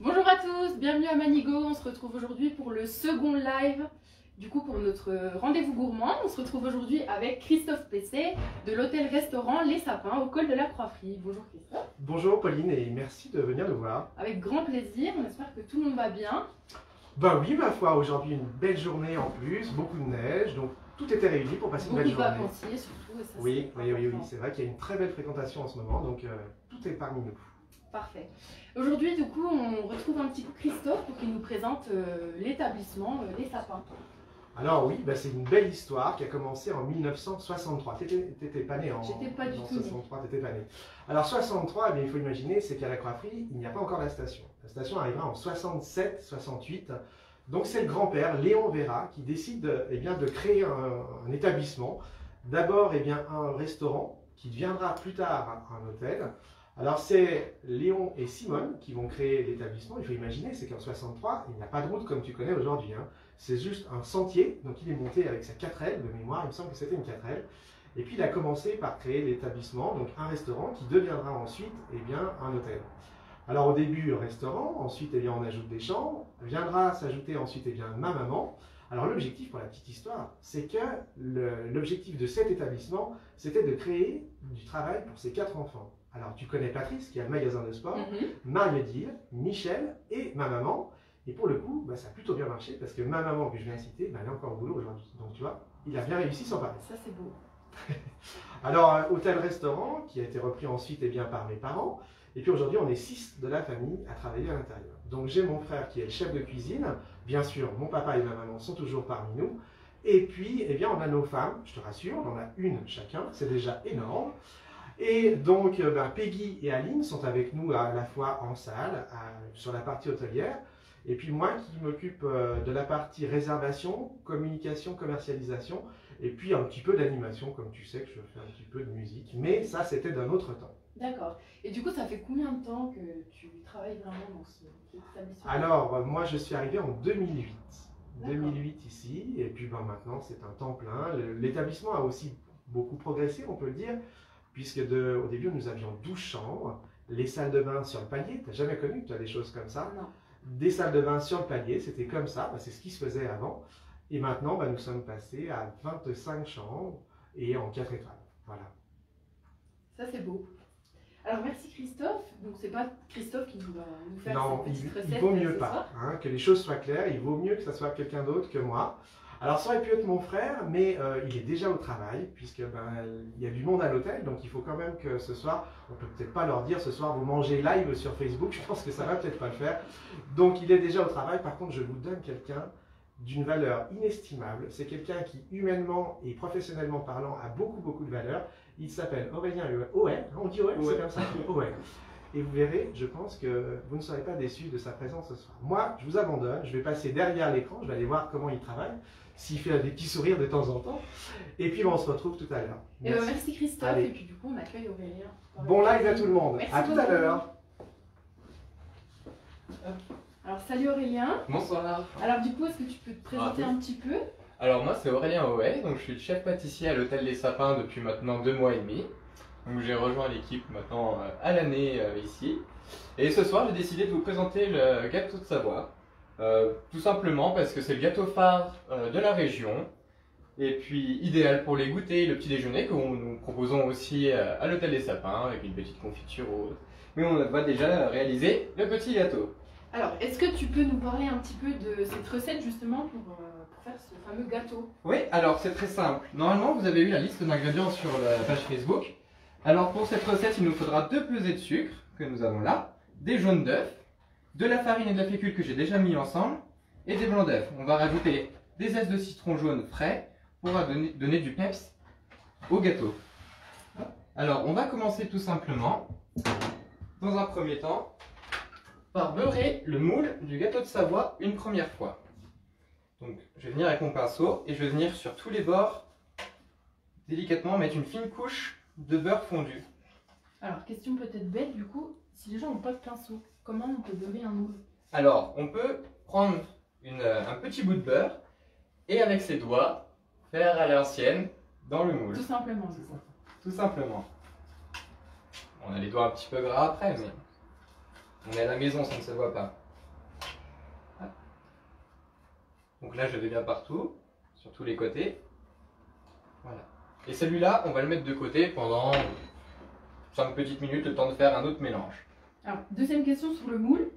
Bonjour à tous, bienvenue à Manigo. On se retrouve aujourd'hui pour le second live. Du coup, pour notre rendez-vous gourmand, on se retrouve aujourd'hui avec Christophe Pesset de l'hôtel-restaurant Les Sapins au col de la Croix-Frie. Bonjour Christophe. Bonjour Pauline et merci de venir nous voir. Avec grand plaisir, on espère que tout le monde va bien. Ben oui, ma foi, aujourd'hui une belle journée en plus, beaucoup de neige, donc tout était réuni pour passer une belle Beaucoup de journée. vacanciers surtout. Et ça, Oui, c'est oui, important. c'est vrai qu'il y a une très belle fréquentation en ce moment, donc tout est parmi nous. Parfait. Aujourd'hui, du coup, on retrouve un petit peu Christophe pour qu'il nous présente l'établissement Les Sapins. Alors oui, c'est une belle histoire qui a commencé en 1963. T'étais pas né en J'étais pas du tout 63, t'étais pas né. Alors 63, il faut imaginer, c'est qu'à la Croix-Frie, il n'y a pas encore la station. La station arrivera en 67-68. Donc c'est le grand-père, Léon Vera, qui décide de créer un établissement. D'abord un restaurant qui deviendra plus tard un hôtel. Alors c'est Léon et Simone qui vont créer l'établissement. Il faut imaginer, c'est qu'en 63, il n'y a pas de route comme tu connais aujourd'hui. C'est juste un sentier, donc il est monté avec sa 4L de mémoire, il me semble que c'était une 4L. Et puis il a commencé par créer l'établissement, donc un restaurant qui deviendra ensuite un hôtel. Alors au début restaurant, ensuite on ajoute des chambres, viendra s'ajouter ensuite ma maman. Alors l'objectif, pour la petite histoire, c'est que l'objectif de cet établissement, c'était de créer du travail pour ses 4 enfants. Alors tu connais Patrice qui a le magasin de sport, Marie-Odile, Michel et ma maman. Et pour le coup, ça a plutôt bien marché parce que ma maman que je viens de citer, elle est encore au boulot aujourd'hui. Donc tu vois, il a bien réussi sans parler. Ça c'est beau. Alors hôtel-restaurant qui a été repris ensuite par mes parents. Et puis aujourd'hui, on est 6 de la famille à travailler à l'intérieur. Donc j'ai mon frère qui est le chef de cuisine. Bien sûr, mon papa et ma maman sont toujours parmi nous. Et puis, on a nos femmes, je te rassure, on en a une chacun, c'est déjà énorme. Et donc, Peggy et Aline sont avec nous à la fois en salle, sur la partie hôtelière. Et puis moi qui m'occupe de la partie réservation, communication, commercialisation, et puis un petit peu d'animation, comme tu sais que je fais un petit peu de musique. Mais ça, c'était d'un autre temps. D'accord. Et du coup, ça fait combien de temps que tu travailles vraiment dans cet établissement? Alors, moi, je suis arrivé en 2008. 2008 ici, et puis maintenant, c'est un temps plein. L'établissement a aussi beaucoup progressé, on peut le dire, puisque au début, nous avions 12 chambres, les salles de bain sur le palier. Tu n'as jamais connu, tu as des choses comme ça? Non. Des salles de bain sur le palier, c'était comme ça, c'est ce qui se faisait avant. Et maintenant, nous sommes passés à 25 chambres et en 4 étoiles. Voilà. Ça, c'est beau. Alors, merci Christophe. Donc, c'est pas Christophe qui va nous faire cette petite recette. Il vaut mieux pas, que les choses soient claires. Il vaut mieux que ça soit quelqu'un d'autre que moi. Alors, ça aurait pu être mon frère, mais il est déjà au travail, puisque il y a du monde à l'hôtel, donc il faut quand même que ce soir, on peut peut-être pas leur dire ce soir vous mangez live sur Facebook, je pense que ça va peut-être pas le faire. Donc il est déjà au travail. Par contre, je vous donne quelqu'un d'une valeur inestimable. C'est quelqu'un qui, humainement et professionnellement parlant, a beaucoup de valeur. Il s'appelle Aurélien Oel. On dit Oel, c'est comme ça. Oel. Et vous verrez, je pense que vous ne serez pas déçus de sa présence ce soir. Moi, je vous abandonne, je vais passer derrière l'écran, je vais aller voir comment il travaille, s'il fait des petits sourires de temps en temps. Et puis on se retrouve tout à l'heure. Merci Christophe. Allez. Et puis du coup, on accueille Aurélien. Bon live à tout le monde. Merci à tout à l'heure. Alors salut Aurélien. Bonsoir. Alors du coup, est-ce que tu peux te présenter un petit peu? Alors moi c'est Aurélien Oé, donc je suis le chef pâtissier à l'hôtel Les Sapins depuis maintenant 2 mois et demi. Donc j'ai rejoint l'équipe maintenant à l'année ici. Et ce soir j'ai décidé de vous présenter le gâteau de Savoie. Tout simplement parce que c'est le gâteau phare de la région. Et puis idéal pour les goûters, le petit déjeuner que nous proposons aussi à l'hôtel Les Sapins avec une petite confiture ou autre. Mais on va déjà réaliser le petit gâteau. Alors, est-ce que tu peux nous parler un petit peu de cette recette justement pour faire ce fameux gâteau? Oui, alors c'est très simple. Normalement, vous avez eu la liste d'ingrédients sur la page Facebook. Alors pour cette recette, il nous faudra 2 pesées de sucre que nous avons là, des jaunes d'œufs, de la farine et de la fécule que j'ai déjà mis ensemble, et des blancs d'œufs. On va rajouter des zestes de citron jaune frais pour donner du peps au gâteau. Alors on va commencer tout simplement, dans un premier temps, par beurrer le moule du gâteau de Savoie une première fois. Donc je vais venir avec mon pinceau et je vais venir sur tous les bords délicatement mettre une fine couche de beurre fondu. Alors question peut-être bête du coup, si les gens n'ont pas de pinceau, comment on peut beurrer un moule? Alors on peut prendre un petit bout de beurre et avec ses doigts faire à l'ancienne dans le moule. Tout simplement, c'est ça. Tout simplement. On a les doigts un petit peu gras après, mais On est à la maison, ça ne se voit pas. Donc là, je vais bien partout, sur tous les côtés. Voilà. Et celui-là, on va le mettre de côté pendant 5 petites minutes, le temps de faire un autre mélange. Alors, deuxième question sur le moule.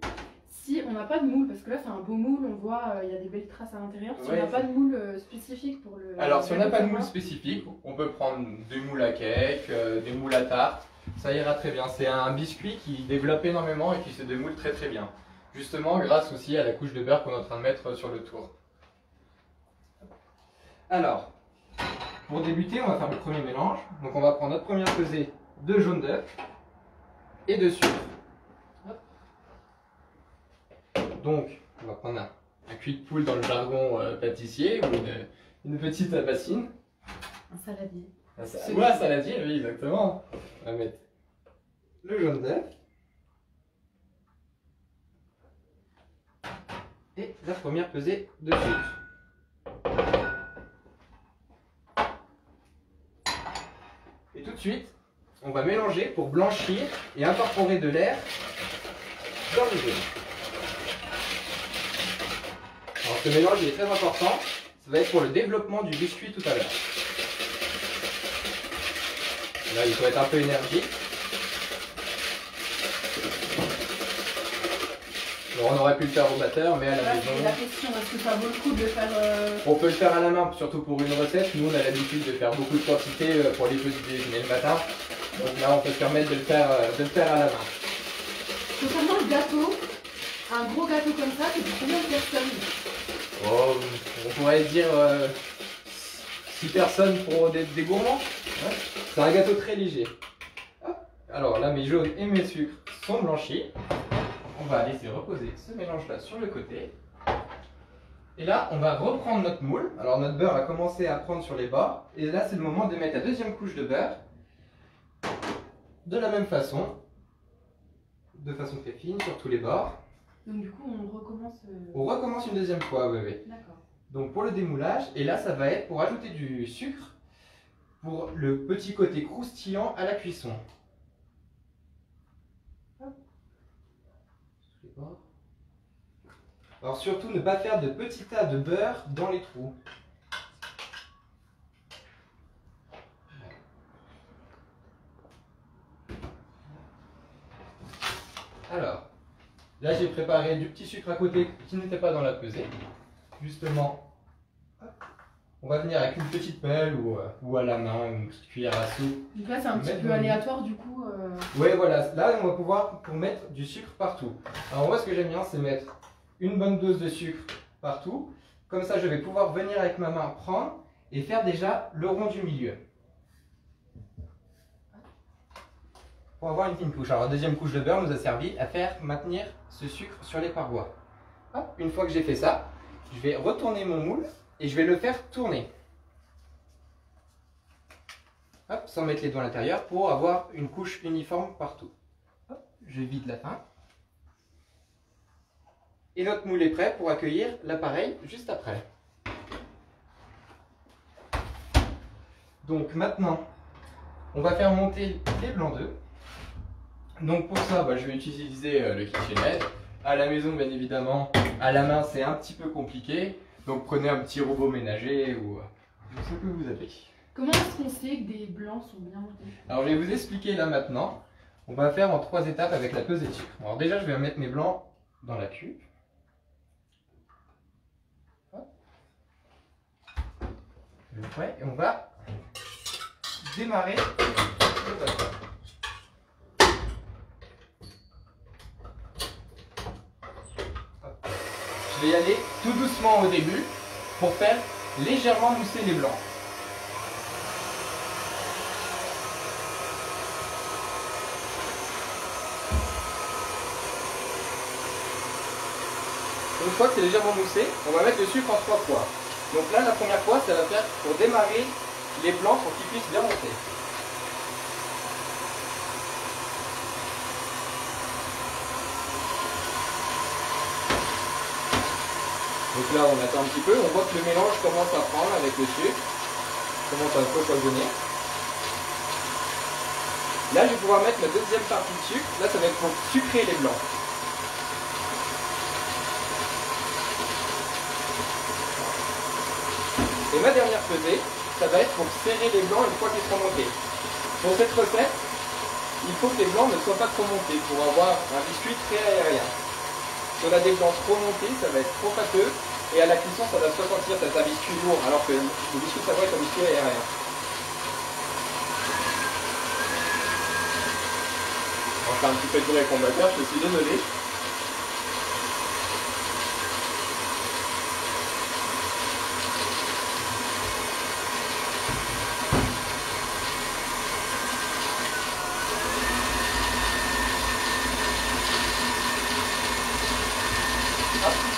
Si on n'a pas de moule, parce que là c'est un beau moule, on voit il y a des belles traces à l'intérieur. Si on n'a pas de moule spécifique pour le... Alors si on n'a pas de moule spécifique, on peut prendre des moules à cake, des moules à tarte. Ça ira très bien. C'est un biscuit qui développe énormément et qui se démoule très très bien. Justement grâce aussi à la couche de beurre qu'on est en train de mettre sur le tour. Alors, pour débuter, on va faire le premier mélange. Donc on va prendre notre première pesée de jaune d'œuf et de sucre. Donc, on va prendre un cuit de poule dans le jargon pâtissier ou une petite bassine. Un saladier. Ouais, un saladier, oui, exactement. On va mettre le jaune d'œuf et la première pesée de sucre. Et tout de suite, on va mélanger pour blanchir et incorporer de l'air dans le jaune. Alors ce mélange est très important, ça va être pour le développement du biscuit tout à l'heure. Là il faut être un peu énergique. Alors, on aurait pu le faire au batteur, mais à la maison... C'est la question, est-ce que ça vaut le coup de le faire... On peut le faire à la main, surtout pour une recette. Nous on a l'habitude de faire beaucoup de quantité pour les petits déjeuners le matin. Donc là on peut se permettre de le faire à la main. Concernant le gâteau, un gros gâteau comme ça, c'est pour combien de personnes? Oh, on pourrait dire 6 personnes pour des gourmands. Ouais. C'est un gâteau très léger. Hop. Alors là, mes jaunes et mes sucres sont blanchis. On va laisser reposer ce mélange-là sur le côté. Et là, on va reprendre notre moule. Alors notre beurre a commencé à prendre sur les bords. Et là, c'est le moment de mettre la deuxième couche de beurre. De la même façon. De façon très fine sur tous les bords. Donc du coup, on recommence... On recommence une deuxième fois, oui. D'accord. Donc pour le démoulage, et là ça va être pour ajouter du sucre pour le petit côté croustillant à la cuisson. Alors surtout ne pas faire de petits tas de beurre dans les trous. Alors, là j'ai préparé du petit sucre à côté qui n'était pas dans la pesée. Justement, on va venir avec une petite pelle ou à la main, une petite cuillère à soupe. Donc là c'est un petit peu aléatoire du coup. Ouais voilà, là on va pouvoir mettre du sucre partout. Alors moi ce que j'aime bien c'est mettre une bonne dose de sucre partout. Comme ça je vais pouvoir venir avec ma main prendre et faire déjà le rond du milieu. Pour avoir une fine couche. Alors la deuxième couche de beurre nous a servi à faire maintenir ce sucre sur les parois. Hop, une fois que j'ai fait ça, je vais retourner mon moule et je vais le faire tourner. Hop, sans mettre les doigts à l'intérieur pour avoir une couche uniforme partout. Hop, je vide la fin. Et notre moule est prêt pour accueillir l'appareil juste après. Donc maintenant, on va faire monter les blancs d'œufs. Donc pour ça, je vais utiliser le KitchenAid. À la maison, bien évidemment, à la main, c'est un petit peu compliqué. Donc prenez un petit robot ménager ou ce que vous avez. Comment est-ce qu'on sait que des blancs sont bien montés? Alors je vais vous expliquer là maintenant. On va faire en 3 étapes avec la pesée de sucre. Alors déjà, je vais mettre mes blancs dans la cuve. Ouais, et on va démarrer le batteur. Je vais y aller tout doucement au début pour faire légèrement mousser les blancs. Une fois que c'est légèrement moussé, on va mettre le sucre en 3 fois. Donc là, la première fois, ça va faire pour démarrer les blancs pour qu'ils puissent bien monter. Donc là, on attend un petit peu, on voit que le mélange commence à prendre avec le sucre, commence à foisonner. Là, je vais pouvoir mettre la deuxième partie de sucre. Là, ça va être pour sucrer les blancs. Et ma dernière pesée, ça va être pour serrer les blancs une fois qu'ils seront montés. Pour cette recette, il faut que les blancs ne soient pas trop montés pour avoir un biscuit très aérien. Si on a des blancs trop montés, ça va être trop pâteux et à la cuisson, ça va se ressentir, c'est un biscuit lourd, alors que le biscuit de Savoie est un biscuit aérien. On fait un petit peu de bruit avec mon batteur, je suis désolé.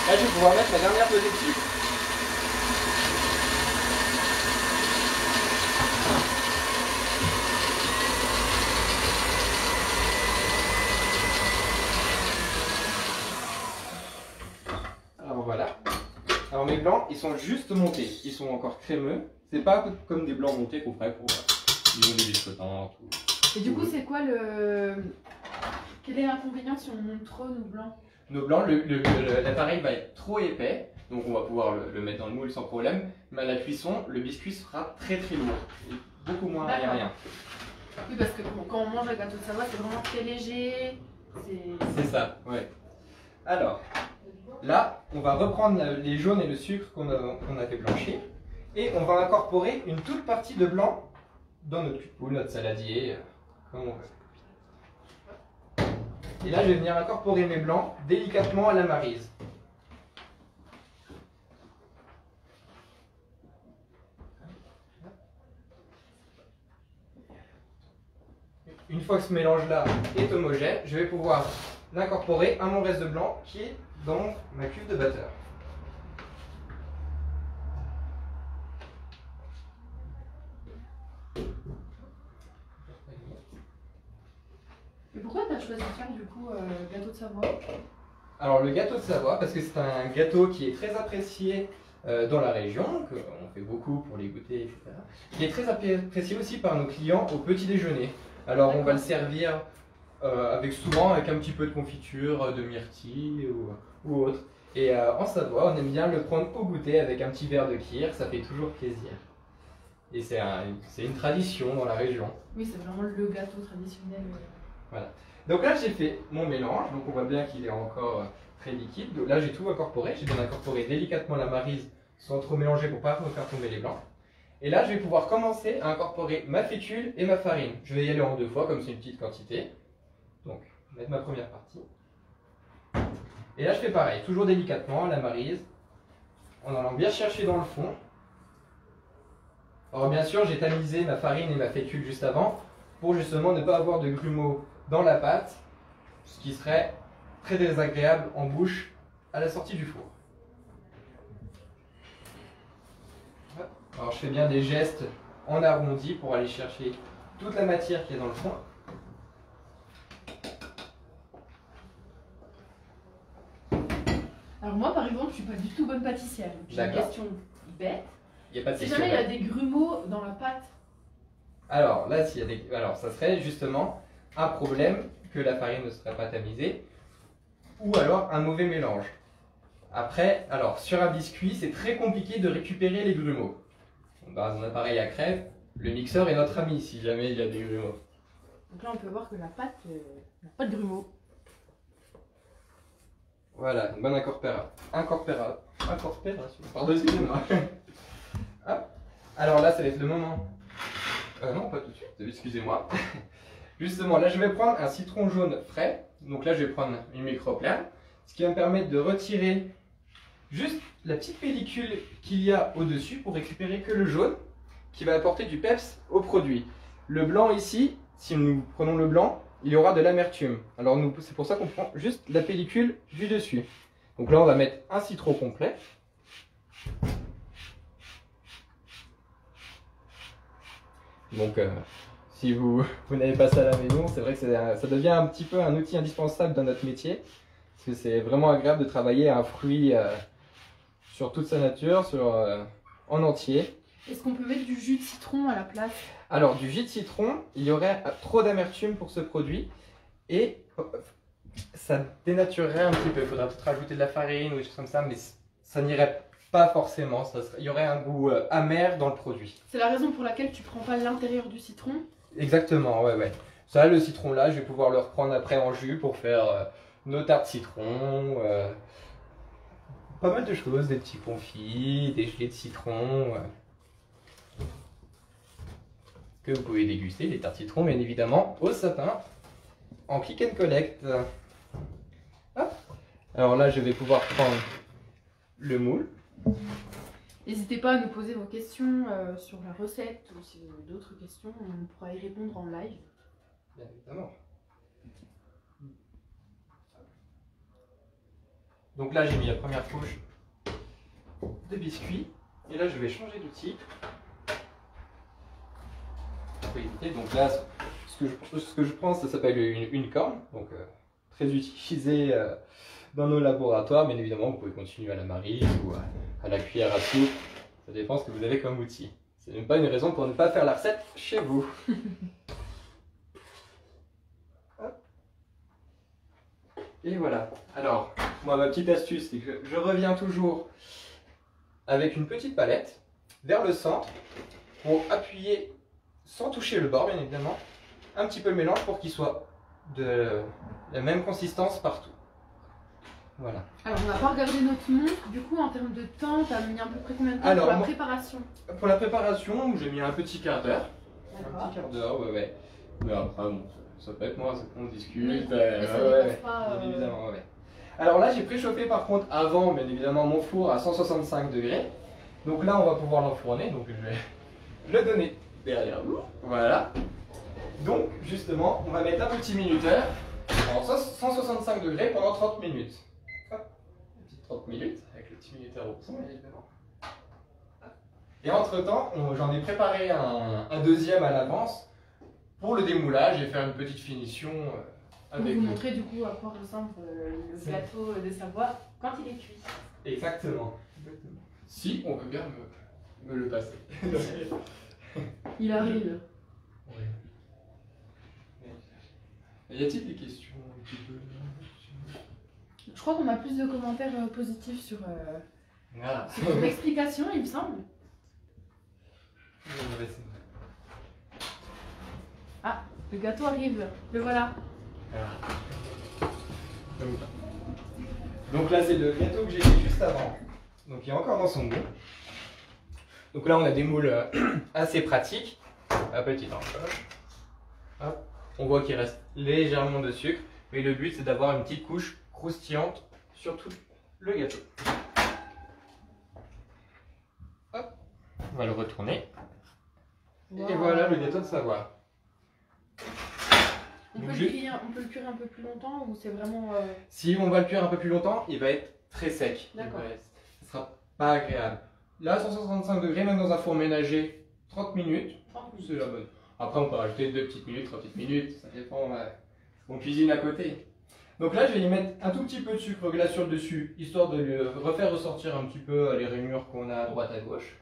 Là, je vais pouvoir mettre ma dernière pesée dessus. Alors voilà. Alors mes blancs, ils sont juste montés. Ils sont encore crémeux. C'est pas comme des blancs montés qu'on ferait pour disons des huiles flottantes. Et du coup, c'est quoi quel est l'inconvénient si on monte trop nos blancs? Nos blancs, l'appareil va être trop épais, donc on va pouvoir le mettre dans le moule sans problème, mais à la cuisson, le biscuit sera très lourd, et beaucoup moins aérien. Oui, parce que quand on mange le gâteau de Savoie, c'est vraiment très léger. C'est ça, ouais. Alors, là, on va reprendre les jaunes et le sucre qu'on a fait blanchir, et on va incorporer une toute partie de blanc dans notre poule, notre saladier, comme on veut. Et là, je vais venir incorporer mes blancs délicatement à la maryse. Une fois que ce mélange-là est homogène, je vais pouvoir l'incorporer à mon reste de blanc qui est dans ma cuve de batteur. Et pourquoi tu as choisi de faire du coup gâteau de Savoie? Alors le gâteau de Savoie, parce que c'est un gâteau qui est très apprécié dans la région, qu'on fait beaucoup pour les goûter, etc. Qui est très apprécié aussi par nos clients au petit déjeuner. Alors on va le servir souvent avec un petit peu de confiture, de myrtille ou autre. Et en Savoie, on aime bien le prendre au goûter avec un petit verre de kir, ça fait toujours plaisir. Et c'est une tradition dans la région. Oui, c'est vraiment le gâteau traditionnel. Voilà. Donc là, j'ai fait mon mélange, donc on voit bien qu'il est encore très liquide. Donc là, j'ai tout incorporé. J'ai bien incorporé délicatement la maryse sans trop mélanger pour ne pas faire tomber les blancs. Et là, je vais pouvoir commencer à incorporer ma fécule et ma farine. Je vais y aller en 2 fois, comme c'est une petite quantité. Donc, je vais mettre ma première partie. Et là, je fais pareil, toujours délicatement, la maryse, en allant bien chercher dans le fond. Alors bien sûr, j'ai tamisé ma farine et ma fécule juste avant, pour justement ne pas avoir de grumeaux dans la pâte, ce qui serait très désagréable en bouche à la sortie du four. Alors je fais bien des gestes en arrondi pour aller chercher toute la matière qui est dans le fond. Alors moi par exemple, je suis pas du tout bonne pâtissière. J'ai une question bête. Il y a pas de Si jamais il y a des grumeaux dans la pâte. Alors là, alors ça serait justement un problème que la farine ne serait pas tamisée, ou alors un mauvais mélange. Après, alors sur un biscuit, c'est très compliqué de récupérer les grumeaux. Dans un appareil à crêpes, le mixeur est notre ami si jamais il y a des grumeaux. Donc là, on peut voir que la pâte n'a pas de grumeaux. Voilà, une bonne incorporation. Pardon, excusez-moi. Alors là, ça va être le moment. Non, pas tout de suite, excusez-moi. Justement, là, je vais prendre un citron jaune frais. Donc là, je vais prendre une microplane, ce qui va me permettre de retirer juste la petite pellicule qu'il y a au-dessus pour récupérer que le jaune, qui va apporter du peps au produit. Le blanc ici, si nous prenons le blanc, il y aura de l'amertume. Alors c'est pour ça qu'on prend juste la pellicule du dessus. Donc là, on va mettre un citron complet. Donc si vous n'avez pas ça à la maison, c'est vrai que ça devient un petit peu un outil indispensable dans notre métier. Parce que c'est vraiment agréable de travailler un fruit sur toute sa nature, en entier. Est-ce qu'on peut mettre du jus de citron à la place? Alors du jus de citron, il y aurait trop d'amertume pour ce produit et ça dénaturerait un petit peu. Il faudrait peut-être rajouter de la farine ou des choses comme ça, mais ça n'irait pas forcément. Il y aurait un goût amer dans le produit. C'est la raison pour laquelle tu prends pas l'intérieur du citron. Exactement, ouais. Ça, le citron là, je vais pouvoir le reprendre après en jus pour faire nos tartes citron, pas mal de choses, des petits confits, des gelées de citron, que vous pouvez déguster, les tartes citron bien évidemment, au sapin, en click and collect. Hop. Alors là, je vais pouvoir prendre le moule. N'hésitez pas à nous poser vos questions sur la recette ou si vous avez d'autres questions, on pourra y répondre en live. Bien évidemment. Donc là, j'ai mis la première couche de biscuits. Et là, je vais changer d'outil. Donc là, ce que je prends, ça s'appelle une corne. Donc très utilisé dans nos laboratoires. Bien évidemment, vous pouvez continuer à la marise ou à la cuillère à soupe. Ça dépend ce que vous avez comme outil. C'est même pas une raison pour ne pas faire la recette chez vous. Et voilà. Alors, moi, ma petite astuce, c'est que je reviens toujours avec une petite palette vers le centre pour appuyer, sans toucher le bord, bien évidemment, un petit peu le mélange pour qu'il soit de la même consistance partout. Voilà. Alors, on n'a pas regardé notre montre. Du coup, en termes de temps, tu as mis à peu près combien de temps pour la préparation? Pour la préparation, j'ai mis un petit quart d'heure. D'accord. Un petit quart d'heure, ouais. Mais après, bon, ça peut être moi, on discute. Oui, mais ça dépasse pas, bien évidemment, ouais. Alors là, j'ai préchauffé par contre avant, bien évidemment, mon four à 165 degrés. Donc là, on va pouvoir l'enfourner. Donc je vais le donner derrière vous. Voilà. Donc, justement, on va mettre un petit minuteur en 165 degrés pendant 30 minutes. Hop, une petite 30 minutes avec le petit minuteur au son, évidemment. Et entre-temps, j'en ai préparé un deuxième à l'avance pour le démoulage et faire une petite finition avec vous montrer du coup à quoi ressemble le gâteau de Savoie quand il est cuit. Exactement. Si on veut bien me le passer. Il arrive. Oui. Y a-t-il des questions un petit peu? Je crois qu'on a plus de commentaires positifs sur Ah. l'explication, il me semble. Ah, le gâteau arrive, le voilà. Donc là, c'est le gâteau que j'ai fait juste avant. Donc il est encore dans son goût. Donc là, on a des moules assez pratiques. La petite encoche. Hop. On voit qu'il reste légèrement de sucre. Mais le but, c'est d'avoir une petite couche croustillante sur tout le gâteau. Hop. On va le retourner. Wow. Et voilà le gâteau de Savoie. On peut le cuire un peu plus longtemps ou c'est vraiment... Si on va le cuire un peu plus longtemps, il va être très sec. D'accord. Ce sera pas agréable. Là, 165 degrés, même dans un four ménager, 30 minutes, c'est la bonne. Après, on peut rajouter 2 petites minutes, 3 petites minutes, ça dépend on cuisine à côté. Donc là, je vais y mettre un tout petit peu de sucre glace sur le dessus, histoire de lui refaire ressortir un petit peu les rainures qu'on a à droite à gauche.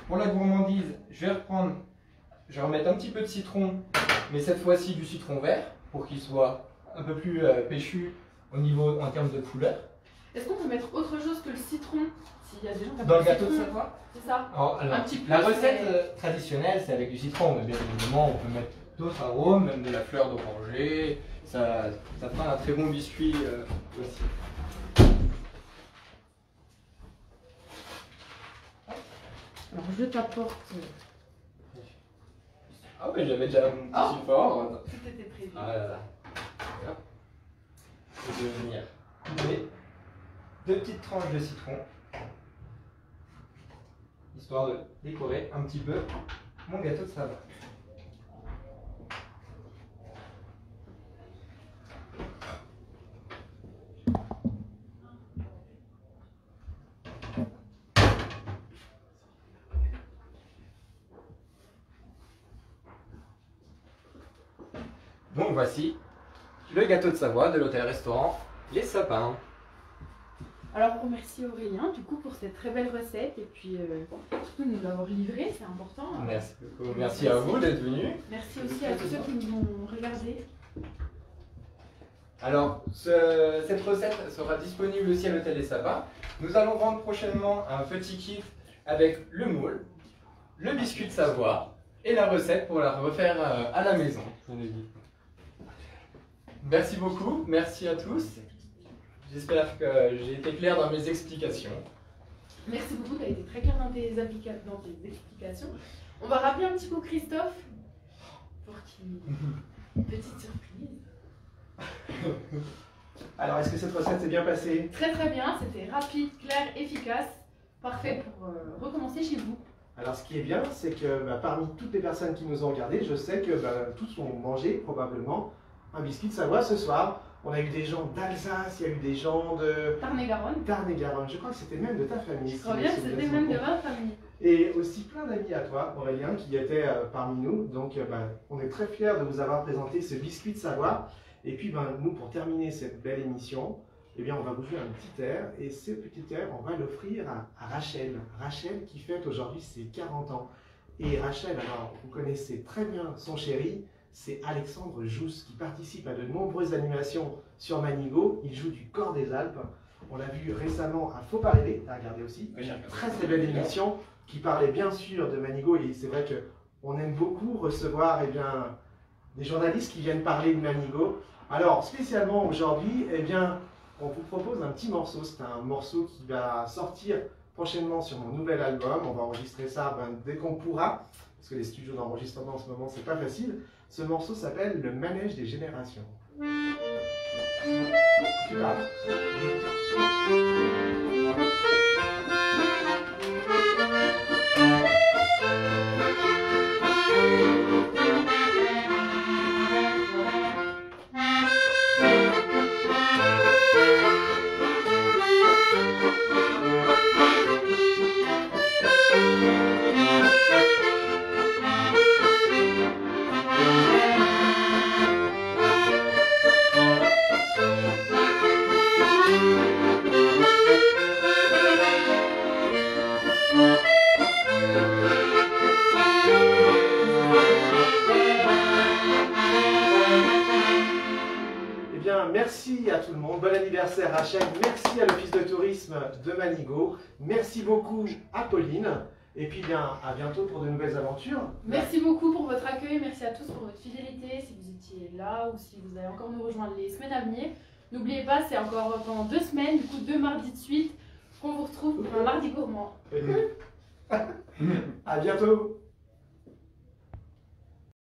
Pour la gourmandise, je vais remettre un petit peu de citron, mais cette fois-ci du citron vert, pour qu'il soit un peu plus péchu en termes de couleur. Est-ce qu'on peut mettre autre chose que le citron? S'il y a des gens qui dans le gâteau de Savoie? C'est ça. Alors, un petit peu, la recette traditionnelle, c'est avec du citron, mais bien évidemment, on peut mettre d'autres arômes, même de la fleur d'oranger. Ça fera un très bon biscuit aussi. Alors je t'apporte. Ah oui, j'avais déjà mon petit support. Tout était prévu. Ah là là. Je vais venir couper 2 petites tranches de citron, histoire de décorer un petit peu mon gâteau de Savoie. Donc voici le gâteau de Savoie de l'hôtel-restaurant Les Sapins. Alors on remercie Aurélien du coup pour cette très belle recette et puis surtout de nous l'avoir livré, c'est important. Merci beaucoup. Merci à vous d'être venus. Merci aussi à tous ceux qui nous ont regardés. Alors, cette recette sera disponible aussi à l'Hôtel des Sapins. Nous allons vendre prochainement un petit kit avec le moule, le biscuit de Savoie et la recette pour la refaire à la maison. Merci beaucoup, merci à tous. J'espère que j'ai été clair dans mes explications. Merci beaucoup, tu as été très clair dans tes explications. On va rappeler un petit peu Christophe pour qu'il... Petite surprise. Alors, est-ce que cette recette s'est bien passée? Très très bien, c'était rapide, clair, efficace. Parfait pour recommencer chez vous. Alors, ce qui est bien, c'est que parmi toutes les personnes qui nous ont regardés, je sais que tous ont mangé probablement un biscuit de Savoie ce soir. On a eu des gens d'Alsace, il y a eu des gens de Tarn-et-Garonne. Tarn-et-Garonne. Je crois que c'était même de ta famille. Je crois bien que c'était même de ma famille. Et aussi plein d'amis à toi, Aurélien, qui étaient parmi nous. Donc, on est très fiers de vous avoir présenté ce biscuit de Savoie. Et puis, nous, pour terminer cette belle émission, eh bien, on va vous jouer un petit air. Et ce petit air, on va l'offrir à Rachel. Rachel qui fête aujourd'hui ses 40 ans. Et Rachel, alors, vous connaissez très bien son chéri, c'est Alexandre Jousse qui participe à de nombreuses animations sur Manigo. Il joue du Cor des Alpes. On l'a vu récemment à Faut pas rêver, à regarder aussi. Oui, Une très très belle émission qui parlait bien sûr de Manigo. Et c'est vrai qu'on aime beaucoup recevoir des journalistes qui viennent parler de Manigo. Alors spécialement aujourd'hui, on vous propose un petit morceau. C'est un morceau qui va sortir prochainement sur mon nouvel album. On va enregistrer ça dès qu'on pourra, parce que les studios d'enregistrement en ce moment, c'est pas facile. Ce morceau s'appelle Le Manège des Générations. Tu vas. Merci à tout le monde, bon anniversaire Rachel, merci à l'Office de tourisme de Manigo, merci beaucoup à Pauline, et puis à bientôt pour de nouvelles aventures. Merci beaucoup pour votre accueil, merci à tous pour votre fidélité, si vous étiez là ou si vous allez encore nous rejoindre les semaines à venir. N'oubliez pas, c'est encore pendant 2 semaines, du coup 2 mardis de suite, qu'on vous retrouve pour un mardi gourmand. À bientôt.